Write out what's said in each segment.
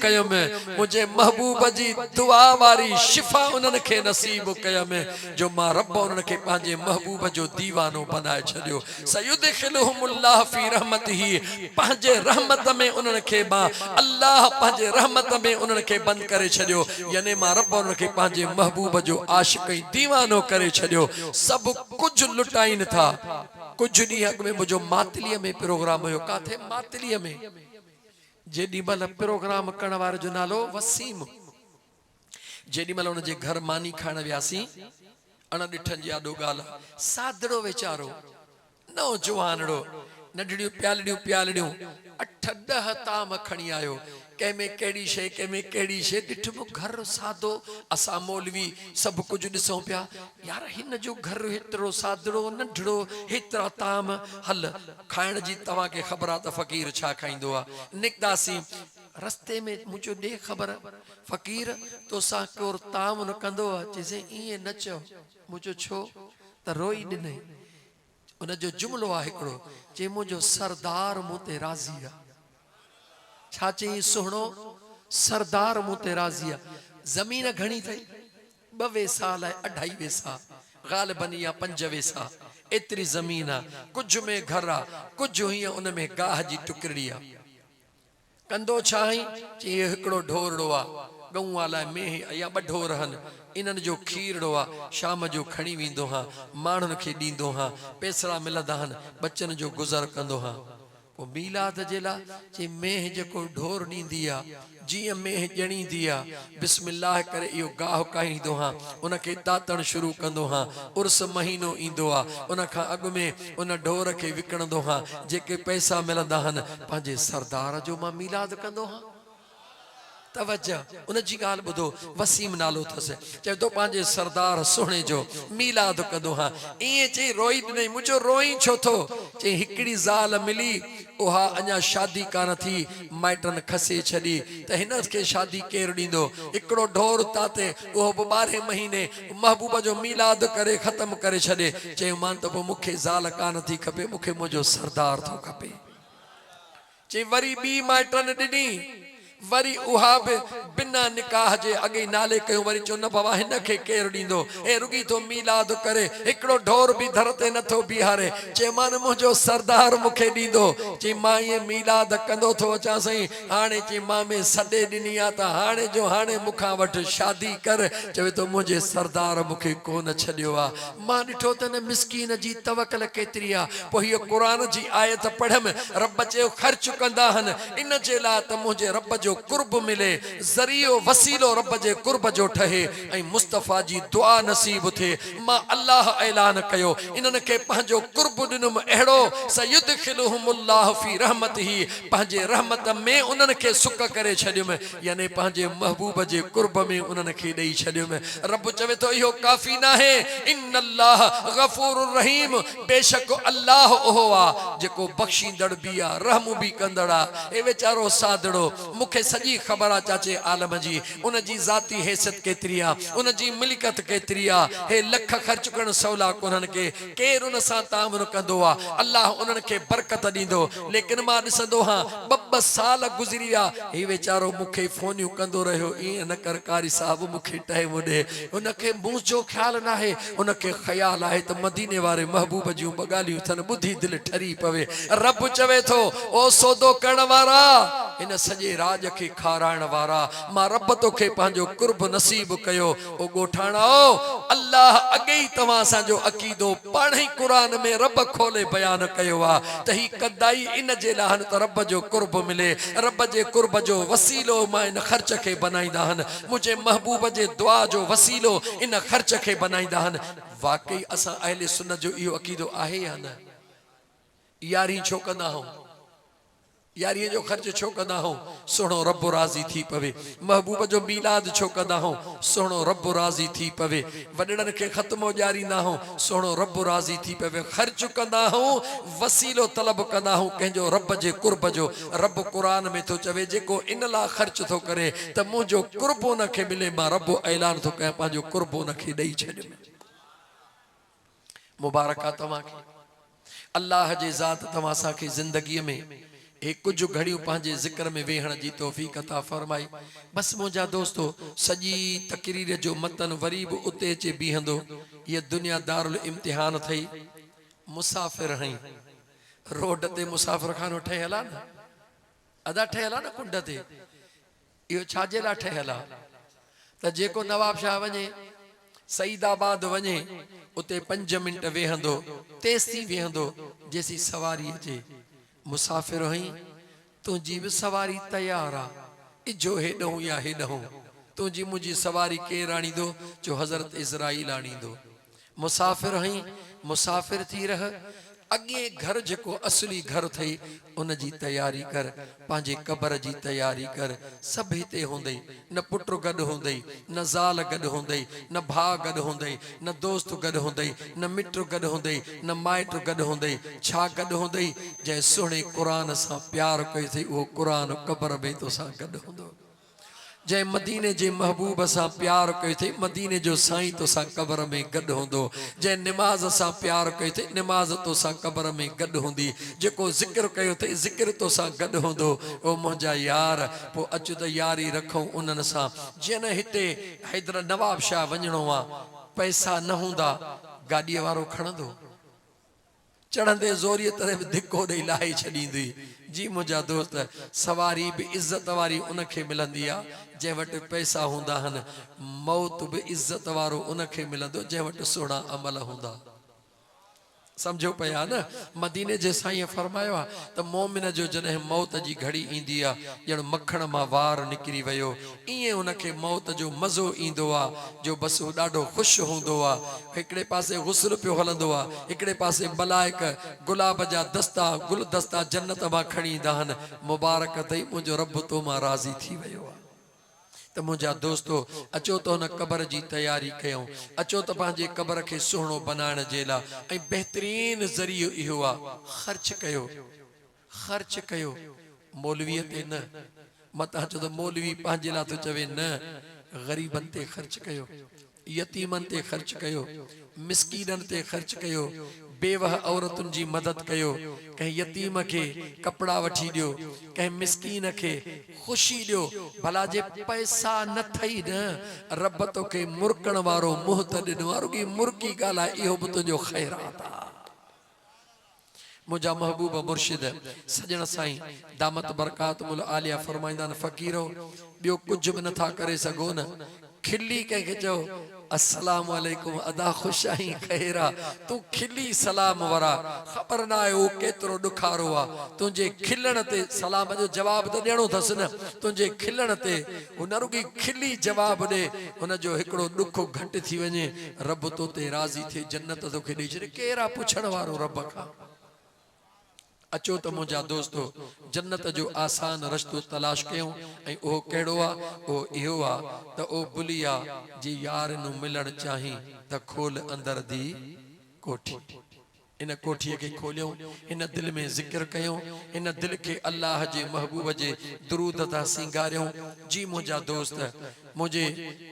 कयो में मुझे महबूब जी दुआ वारी शिफा उन्हनि खे नसीब कयो में जो मां रब उन्हनि खे पंहिंजे महबूब जो दीवानो बनाए छॾियो सयुदखिलुहुमुल्लाह फी रहमतिही पंहिंजे रहमत में उन्हनि खे मां अल्लाह पंहिंजे रहमत में उन्हनि खे बंद करे छॾियो यानी मां रब उन्हनि खे पंहिंजे महबूब जो आशिक ऐं दीवानो करे छॾियो सब कुछ लुटाइन था कुछ ॾींहं अॻु में मुंहिंजो मातलीअ में प्रोग्राम हुयो काथे मातलीअ में जेॾी महिल प्रोग्राम करण वारे जो नालो वसीम जेॾी महिल उनजे घर मानी खाइण वियासीं अणॾिठनि जी आॾो ॻाल्हि सादड़ो वीचारो नौजवानड़ो नंढड़ियूं प्यालड़ियूं 8-10 ताम खणी आयो कंहिंमें कहिड़ी शइ कंहिंमें कहिड़ी शइ ॾिठमि घर सादो असां मौलवी सभु कुझु ॾिसूं पिया यार हिन जो घर हेतिरो सादड़ो नंढड़ो हेतिरा ताम हल खाइण जी तव्हांखे ख़बर आहे त फ़क़ीर छा खाईंदो आहे निकितासीं रस्ते में मुंहिंजो ॾे ख़बर फ़क़ीर तोसां कोर ताम न कंदो आहे चइसि ईअं न चओ मुंहिंजो छो त रोई ॾिनई उनजो जुमिलो आहे हिकिड़ो चई मुंहिंजो सरदार मूं ते राज़ी आहे छा चई सुहिणो सरदार मूं ते राज़ी आहे ज़मीन घणी अथई 2 वेसा लाइ 2.5 वेसा ग़ालिबन या 5 वेसा एतिरी ज़मीन आहे कुझु में घर आहे कुझु हीअं उन में गाह जी टुकड़ी आहे कंदो छा आई चई हिकिड़ो ढोरड़ो आहे गऊं लाइ मेह या 2 ढोर आहिनि इन्हनि जो खीरड़ो आहे शाम जो खणी वेंदो हा माण्हुनि खे ॾींदो हा पैसरा मिलंदा आहिनि बचनि जो गुज़र कंदो हा पोइ मीलाद जे लाइ चई मेह जेको ढोर ॾींदी आहे जीअं मेह ॼणींदी आहे बिस्मिल्लाह करे इहो गाह काईंदो हा उनखे दातण शुरू कंदो हा उर्स महीनो ईंदो आहे उन खां अॻु में उन ढोर खे विकिणंदो हा जेके पैसा मिलंदा आहिनि पंहिंजे सरदार जो मां मीलाद कंदो हा तवज्जो उन जी ॻाल्हि ॿुधो वसीम नालो अथसि चए थो पंहिंजे सरदार सुहिणे जो मीलाद कंदो हा ईअं चई रोई ॾिनई मुंहिंजो रोई छो थो चई हिकिड़ी ज़ाल मिली उहा अञा शादी कान थी माइटनि खसे छॾी त हिन खे शादी केरु ॾींदो हिकिड़ो ढोर ताते उहो बि 12 महीने महबूब जो मीलाद करे ख़तमु करे छॾे चयो मान त पोइ मूंखे ज़ाल कान थी खपे मूंखे मुंहिंजो सरदार थो खपे चई वरी ॿी माइटनि ॾिनी वरी उहा बि बिना निकाह जे अॻे नाले कयो वरी चयो न बाबा हिन खे केरु ॾींदो ए रुगी थो मीलाद करे हिकिड़ो ढोर बि दर ते नथो बीहारे चए मान मुंहिंजो सरदार मूंखे ॾींदो चई मां ईअं मीलाद कंदो थो अचां साईं हाणे चई मां में सॾे ॾिनी आहे त हाणे जो हाणे मूंखां वटि शादी कर चवे थो मुंहिंजे सरदार मूंखे कोन छॾियो आहे मां ॾिठो त न मिसकीन जी तवकल केतिरी आहे पोइ हीअ क़ुर जी आयत पढ़ियमि रब चयो ख़र्च कंदा आहिनि इन जे लाइ त मुंहिंजे रब जो कुर्ब मिले ज़रियो वसीलो रब जे कुर्ब जो ठहे ऐं मुस्तफ़ा जी दुआ नसीब थिए मां अल्लाह ऐलान कयो इन्हनि खे पंहिंजो कुर्ब ॾिनुमि अहिड़ो सयुदखिलुहुमुल्लाह फी रहमतिही पंहिंजे रहमत में उन्हनि खे सुक करे छॾियुमि यानी पंहिंजे महबूब जे कुर्ब में उन्हनि खे ॾेई छॾियुमि रब चवे थो इहो काफ़ी न आहे इन्नल्लाह गफूरुर रहीम बेशक अल्लाह ओहो आहे जेको बख़्शींदड़ बि आहे रहम बि कंदड़ आहे ए वीचारो सादड़ो मूंखे सॼी ख़बर आहे चाचे आलम जी उन जी ज़ाती हैसियत केतिरी आहे उन जी मिल्कियत केतिरी आहे हे लख ख़र्च करणु सवला कोन्हनि के केरु उन सां तामुन कंदो आहे अल्लाह उन्हनि खे बरकत ॾींदो लेकिन मां ॾिसंदो हा 2 साल गुज़री विया ही वीचारो मूंखे फ़ोनियूं कंदो रहियो ईअं न कर कारी साहिबु मूंखे टाइम ॾे उनखे मुंहुं जो ख़्यालु न आहे उनखे ख़्यालु आहे त मदीने वारे महबूब जूं ॿ ॻाल्हियूं अथनि ॿुधी दिलि ठरी पवे रब चवे थो ओ सौदो करण वारा हिन सॼे राज खे खाराइण वारा मां रब तोखे पंहिंजो कुर्ब नसीब कयो ओ ॻोठाणो अल्लाह अॻे ई तव्हां सां अक़ीदो पाण ई क़ुर में रब खोले बयान कयो आहे त ही कदाई इन जे लाइ त रब जो कुर्ब मिले रब जे कुर्ब जो वसीलो मां इन ख़र्च खे बनाईंदा आहिनि मुंहिंजे महबूब जे दुआ जो वसीलो इन ख़र्च खे बनाईंदा आहिनि वाकई असां अहले सुन्नत जो इहो अक़ीदो आहे या न यारी छो कंदा आहियूं यारी जो ख़र्च छो कंदा आहियूं सुहिणो रब राज़ी थी पवे महबूब जो मीलाद छो कंदा आहियूं सुहिणो रब राज़ी थी पवे वॾड़नि खे ख़त्मो ॾियारींदा आहियूं सुहिणो रब राज़ी थी पवे ख़र्च कंदा आहियूं वसीलो तलब कंदा आहियूं कंहिंजो रब जे कुर्ब जो रब क़ुर में थो चवे जेको इन लाइ ख़र्च थो करे त मुंहिंजो कुर्ब उनखे मिले मां रब ऐलान थो कयां पंहिंजो कुर्ब उनखे ॾेई छॾियुमि मुबारक आहे तव्हांखे अल्लाह जे ज़ात तव्हां असांखे ज़िंदगीअ में एक कुछ घड़ियों पंहिंजे ज़िक्र में वेहण जी तौफ़ीक़ अता फरमाई। बस मुंहिंजा दोस्तो सॼी तकरीर जो मतन वरी बि उते अचे बीहंदो। ये दुनिया दारुल इम्तिहान थई। मुसाफ़िर हई रोड ते मुसाफ़िर खानो ठहियल आहे न, अदा ठहियल आहे न कुंड ते। इहो छाजे लाइ ठहियल आहे त जेको नवाब शाह वञे सईदाबाद वञे उते 5 मिंट वेहंदो, तेसी वेहंदो जेसी सवारी अचे। मुसाफ़िर हई तुझी भी सवारी तैयार आ, इजो हेॾऊं या हेॾऊं, तुझी मुझी सवारी केर आणींदो? जो हज़रत इज़राइल आणींदो। मुसाफ़िर हई मुसाफ़िर थी रह, अगे घर जेको असली घर थई उन जी तैयारी कर, पंहिंजे कबर जी तैयारी कर। सब हिते हूंदई, न पुट गॾु हूंदई, न ज़ाल गॾु हूंदई, न भाउ गॾु हूंदई, न दोस्त गॾु हूंदई, न मिट गॾु हूंदई, न माइट गॾु हूंदई। छा गॾु हूंदई? जंहिं सुहिणे क़ुरान सां प्यार कयो थई उहो क़ुरान कबर में तोसां गॾु हूंदो। जंहिं मदीने जे महबूब सां प्यार कयो थई मदीने जो साईं तोसां कबर में गॾु हूंदो। जंहिं निमाज़ सां प्यार कयो थई निमाज़ तोसां कबर में गॾु हूंदी। जेको ज़िक्र कयो थई ज़िक्र तोसां गॾु हूंदो। ओ मुंहिंजा यार, पोइ अचु त यारी रखूं उन्हनि सां। जीअं न हिते हैदर नवाब शाह वञिणो आहे, पैसा न हूंदा गाॾीअ वारो खणंदो, चढ़ंदे ज़ोरीअ तरह बि धिको ॾेई लाहे छॾींदी। जी मुंहिंजा दोस्त, सवारी भी इज्जत वारी उनखे मिलंदी आहे जंहिं वटि पैसा हूंदा आहिनि। मौत भी इज्जत वारो उनखे मिलंदो जंहिं वटि सुहिणा अमल हूंदा। समझो पिया न? मदीने जे साईं फरमायो आहे त मोमिन जो जॾहिं मौत जी घड़ी ईंदी आहे ॼण मखण मां वार निकिरी वियो, ईअं उनखे मौत जो मज़ो ईंदो आहे जो बसि उहो ॾाढो ख़ुशि हूंदो आहे। हिकिड़े पासे गुस्ल पियो हलंदो आहे, हिकिड़े पासे मलाइक गुलाब जा दस्ता गुलदस्ता जन्नत मां खणी ईंदा आहिनि। मुबारक अथई मुंहिंजो रब तो मां राज़ी थी वियो आहे। त मुंहिंजा दोस्तो अचो त हुन कबर जी तैयारी कयूं, अचो त पंहिंजे कबर खे सुहिणो बनाइण जे लाइ। ऐं बहितरीन ज़रियो इहो आहे, ख़र्च कयो, ख़र्च कयो। मौलवीअ ते न, मतां चओ त मौलवी पंहिंजे लाइ थो चवे, न, ग़रीबनि ते ख़र्च कयो, यतीमनि ते ख़र्च कयो, मिसकीननि ते ख़र्च कयो, बेवह औरतुनि जी मदद कयो। कंहिं यतीम खे कपड़ा वठी ॾियो, कंहिं मिसकीन खे ख़ुशी ॾियो। भला जे पैसा न थई न, रब तोखे मुर्कण वारो मुंहुं त ॾिनो आहे, रुॻी मुर्की ॻाल्हि आहे, इहो बि तुंहिंजो ख़ैरात आहे। मुंहिंजा महबूब मुर्शिद सजण साईं दामत बरकातुल आलिया फरमाईंदा आहिनि, फ़क़ीरो ॿियो कुझु बि नथा करे सघो न, खिली कंहिंखे चओ अस्सलाम वालेकुम, अदा ख़ुशि आहीं, ख़ैर आहे, तूं खिली सलाम वरा। ख़बर न आहे उहो केतिरो ॾुखारो आहे। तुंहिंजे खिलण ते सलाम जो जवाब त ॾियणो अथसि न, तुंहिंजे खिलण ते उन रुॻी खिली जवाब ॾे, हुनजो हिकिड़ो ॾुख घटि थी वञे, रब तो ते राज़ी थिए, जन्नत तोखे ॾेई छॾे। केरु आहे पुछण वारो रब खां? अचो त मुंहिंजा दोस्तो जन्नत जो आसान रस्तो तलाश कयूं। ऐं उहो कहिड़ो आहे? उहो इहो आहे त ओ बुलिया जी यार नू मिलण चाहीं त खोल अंदर दी कोठी। इन कोठीअ खे खोलियूं, इन दिलि में ज़िक्र कयूं, इन दिलि खे अल्लाह जे महबूब जे दुरूद तां सिंगारियूं। जी मुंहिंजा दोस्त, मुंहिंजे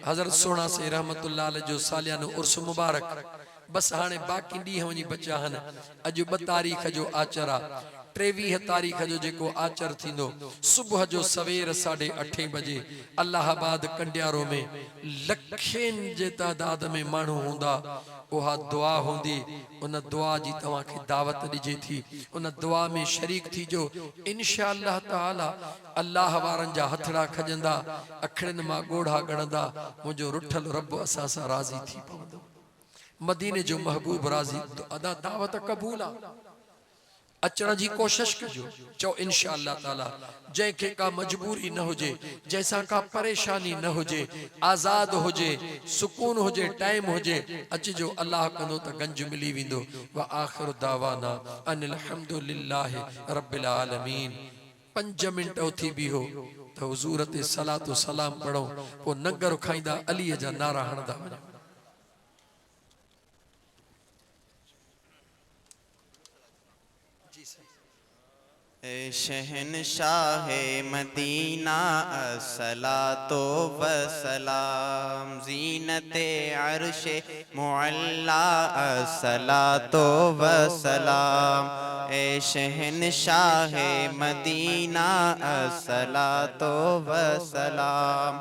हज़रत सोना से रहमतुल्लाह अलैह जो सालियानो उर्स मुबारक बस हाणे बाक़ी ॾींहं वञी बचा आहिनि। अॼु 2 तारीख़ जो आचर आहे, 23 तारीख़ जो जेको आचर थींदो सुबुह जो सवेर 8:30 बजे अलाहाबाद कंडियारो में लखनि जे तादाद में माण्हू हूंदा। उहा दुआ हूंदी, उन दुआ जी तव्हांखे दावत ॾिजे थी, उन दुआ में शरीक थीजो। इंशा अल्लाह ताला अल्लाह वारनि जा हथड़ा खजंदा, अखड़नि मां ॻोढ़ा ॻणंदा, मुंहिंजो रुठल रब असां सां राज़ी थी पवंदो। मदीने जो महबूब राज़ी, अदा दावत क़बूल आहे। अचण जी कोशिश कजो, चओ इंशा अल्लाह ताला। जंहिंखे का मजबूरी न हुजे, जैसा का परेशानी न हुजे, आज़ाद हुजे, सुकून हुजे, टाइम हुजे, अचजो, अल्लाह कंदो त गंज मिली वेंदो। व आखिर दावाना अनिल हम्दुलिल्लाहि रब्बिल आलमीन। 5 मिंट उथी बीहो त हुज़ूर ते सलातो सलाम पढ़ो, पोइ नंगर खाईंदा, अलीअ जा नारा हणंदा वञो। ऐं शहनशाह मदीना अस्सलातो वसलाम, ज़ीनते अर्शे मुअल्ला अस्सलातो वसलाम, ए शहनशाह मदीना अस्सलातो वसलाम।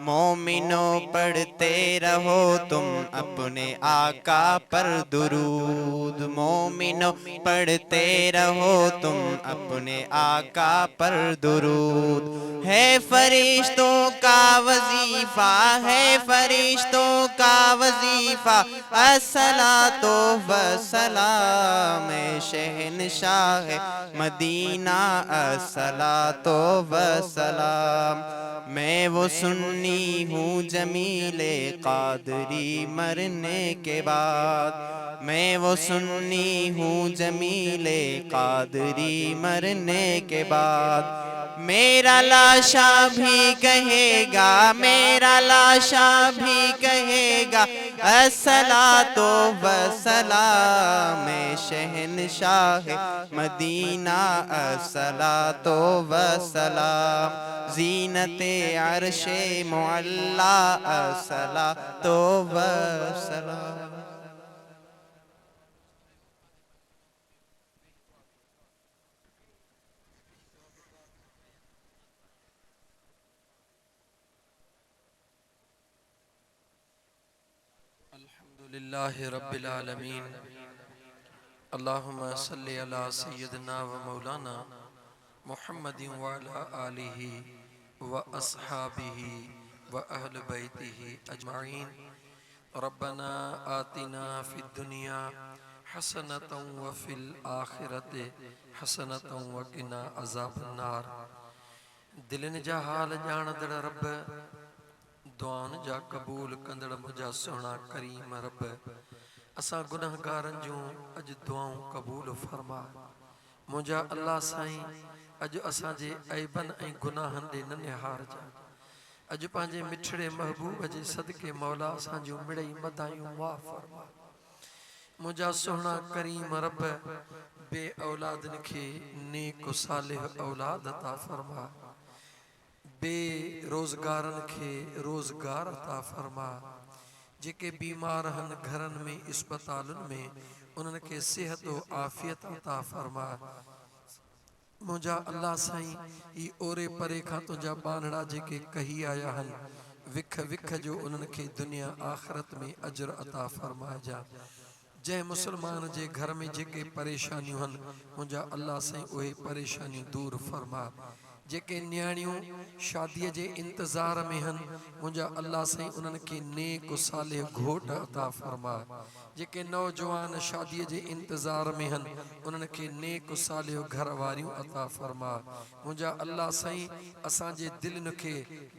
मोमिनो पढ़ते रहो तुम अपने आका पर दुरूद, मोमिनो पढ़ते रहो तुम अपने आका पर दुरूद। है फरिश्तों का वजीफा, है फरिश्तों का वजीफा अस्सलातो वसलाम, शहनशाह मदीना अस्सलातो वसलाम। मैं वो सुन्नी हूँ जमीले कादरी मरने के बाद, मैं वो सुन्नी हूँ जमीले कादरी मरने के बाद। मेरा लाशा भी कहेगा, मेरा लाशा भी कहेगा अस्सलातो वसलाम, शहनशाह मदीना अस्सलातो वसलाम, ज़ीनते अर्शे मुअल्ला अस्सलातो वसलाम। अल्हम्दुलिल्लाहि रब्बिल आलमीन, अल्लाहुम्मा सल्लि अला सय्यिदिना व मौलाना मुहम्मदिन व अला आलिहि व अस्हाबिहि व अहल बैतिहि अजमाइन। रब्बना आतिना फिद दुनिया हसनतन व फिल आखिरति हसनतन व क़िना अज़ाबन्नार। दिलन जा हाल ॼाणदड़ रब, दुआउन जा कबूल कंदड़ मुंहिंजा सुहिणा करीम रब, असां गुनहगारनि जूं अॼु दुआऊं कबूल फरमा। मुंहिंजा अल्लाह साईं, अॼु असांजे ऐबनि ऐं गुनाहनि ॾे न निहारजा। अॼु पंहिंजे मिठड़े महबूब जे सदके मौला असांजूं मिड़ई मदायूं माफ़ फरमा। मुंहिंजा सुहिणा करीम रब, बे औलादनि खे नेक सालिह औलाद अता फरमा, बेरोज़गारनि खे रोज़गार अता फरमा, जेके बीमार हन घरनि में इस्पतालुनि में उन्हनि खे सेहत आफ़ियत अता फरमा। मुंहिंजा अल्लाह साईं, ई ओरे परे खां तुंहिंजा बानड़ा जेके कही आया हन, विख विख जो उन्हनि खे दुनिया आख़िरत में अजर अता फरमाइजा। जंहिं मुसलमान जे घर में जेके परेशानियूं हन, मुंहिंजा अल्लाह साईं उहे परेशानियूं दूर फरमा। जेके न्याणियूं शादीअ जे इंतज़ार में हन, मुंहिंजा अल्लाह साईं उन्हनि खे नेक सालिह घोट अता फरमा। जेके नौजवान शादीअ जे इंतज़ार में हन, उन्हनि खे नेक सालिह घर वारियूं अता फरमा। मुंहिंजा अल्लाह साईं असांजे दिलनि खे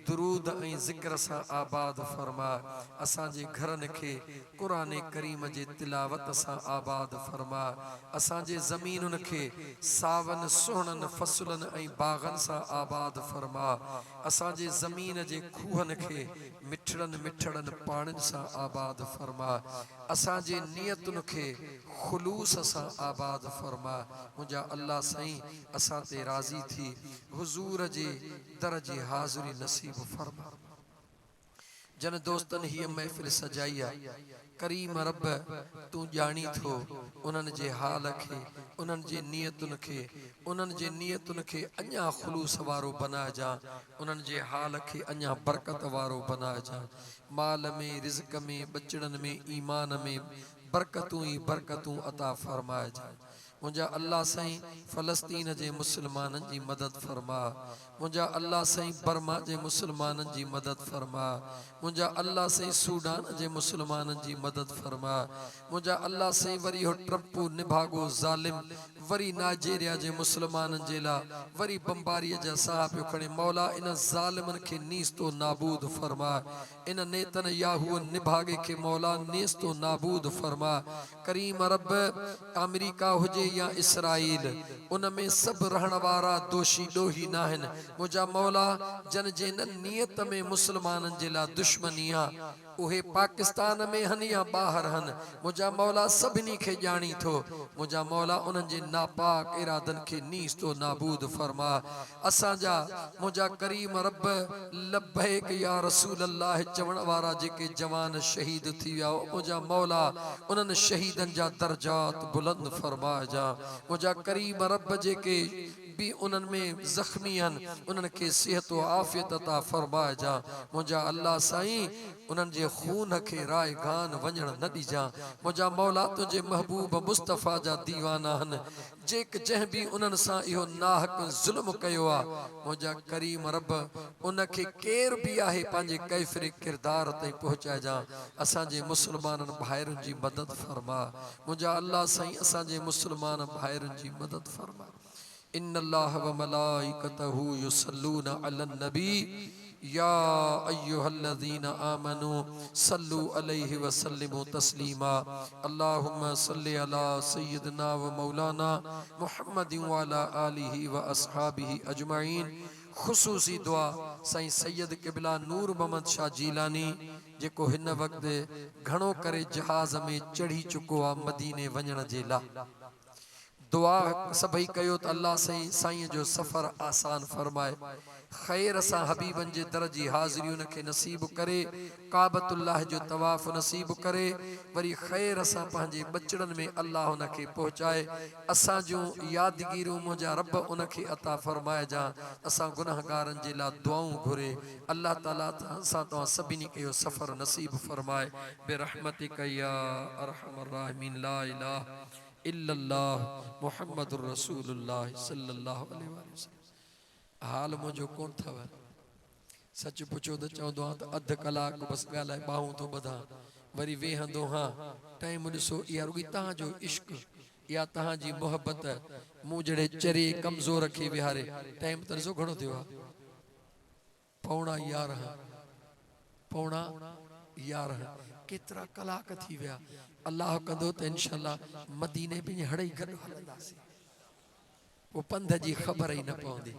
दुरूद ऐं ज़िक्र सां आबाद फरमा। असांजे घरनि खे क़ुरान करीम जे तिलावत सां आबाद फरमा। असांजे ज़मीनुनि खे सावन सुहिणनि फसलनि ऐं बाग़नि सां आबाद फरमा। असांजे ज़मीन जे खूहनि खे मिठड़नि मिठड़नि पाणिनि सां आबाद फरमा। असांजे नियतुनि खे ख़ुलूस सां आबाद फरमा। मुंहिंजा अल्लाह साईं असां ते राज़ी थी हुज़ूर जे दर जी हाज़िरी नसीब फरमा। जन दोस्तनि हीअ महफ़िल सजाई आहे, करीम रब तूं ॼाणी थो उन्हनि जे हाल खे, उन्हनि जे नियतुनि खे अञा ख़ुलूस वारो बनाइजां, उन्हनि जे हाल खे अञा बरकत वारो बनाइजां। माल में, रिज़्क़ में, बचड़नि में, ईमान में बरकतूं ई बरकतूं अता फरमाइजां। मुंहिंजा अल्लाह साईं फ़लस्तीन जे मुसलमाननि जी मदद फरमा। मुंहिंजा अल्लाह साईं बर्मा जे मुसलमाननि जी मदद फरमा। मुंहिंजा अल्लाह साईं सूडान जे मुसलमाननि जी मदद फरमा। मुंहिंजा अल्लाह साईं वरी हो ट्रंप निभागो ज़ालिम वरी नाइजीरिया जे मुसलमाननि जे लाइ वरी बम्बारीअ जा साह पियो खणे। मौला इन ज़ालिमनि खे नीस्तो नाबूद फरमा। इन नेतन याहूअ निभागे खे मौला नीस्तो नाबूद फरमा। करीम रब, अमेरिका हुजे या इसराइल, उन में सभु रहण वारा दोषी ॾोही न आहिनि। मुंहिंजा मौला जन जे न नियत में मुसलमाननि जे लाइ दुश्मनी आहे, उहे पाकिस्तान में हन या ॿाहिरि हन, मुंहिंजा मौला सभिनी खे ॼाणी थो। मुंहिंजा मौला उन्हनि जे नापाक इरादन के नीस तो नाबूद फरमा। असांजा मुझा करीम रब लब्बैक या रसूल अल्लाह चवण वारा जेके जवान शहीद थी विया मुझा मौला उन्हनि शहीदन जा दर्जात बुलंद फरमा जा। मुझा करीम रब जेके भी उन्हनि में ज़ख्मी आहिनि उन्हनि खे सिहत व आफ़ियत अता फरमाए जा। मुंहिंजा अल्लाह साईं उन्हनि जे खून खे राय गान वञण न ॾिजां। मुंहिंजा मौला तुंहिंजे महबूब मुस्तफ़ा जा दीवाना आहिनि जंहिं बि उन्हनि सां इहो नाहक ज़ुल्म कयो आहे मुंहिंजा करीम रब उनखे केर बि आहे पंहिंजे कैफ़िर किरदार ताईं पहुचाइजां। असांजे मुस्लमाननि भाइरुनि जी मदद फरमा। मुंहिंजा अल्लाह साईं असांजे मुस्लमान भाइरुनि जी मदद फरमा। इन्नल्लाह व मलाइकतहू युसल्लूना अलन नबी या अय्युहल्लज़ीना आमनू सल्लु अलैहि व सल्लिमू तस्लीमा। अल्लाहुम्मा सल्लि अला सय्यिदना व मौलाना मुहम्मदिन व अला आलिहि व अस्हाबिहि अजमईन। खुसूसी दुआ साईं सैयद क़िबला नूर मोहम्मद शाह जीलानी जेको हिन वक़्तु घणो करे जहाज़ में चढ़ी चुको आहे मदीने वञण जे लाइ। दुआ सभई कयो त अल्लाह साईं जो सफ़र आसान फरमाए ख़ैर सां हबीबन जे दर जी हाज़िरी उनखे नसीब करे काबतुल्लाह जो तवाफ़ नसीब करे वरी ख़ैर सां पंहिंजे बचड़नि में अल्लाह उनखे पहुचाए। असां जूं यादगिरियूं मुंहिंजा रब उनखे अता फरमाए जा। असां गुनाहगारनि जे लाइ दुआऊं घुरे अल्लाह ताला असां तव्हां सभिनी खे इहो सफ़र नसीब फरमाए बिरहमतिक या अरहमर राहिमीन। ला इलाहा इल्लल्लाह मुहम्मदुर रसूलुल्लाह सल्लल्लाहु अलैहि वसल्लम। हाल मुंहिंजो कोन अथव सच पुछो त चवंदो आहियां त अधु कलाक बसि ॻाल्हाए ॿाहूं थो ॿधां वरी वेहंदो हां। टाइम ॾिसो इहा रुॻी तव्हांजो इश्क या तव्हांजी मोहबत मूं जहिड़े चरे कमज़ोर खे विहारे। टाइम त ॾिसो घणो थियो आहे पौणा 11 पौणा 11 केतिरा कलाक थी विया। अल्लाह कंदो त इंशाअल्लाह मदीने में हड़ई गॾु हलंदासीं पोइ पंध जी ख़बर ई न पवंदी।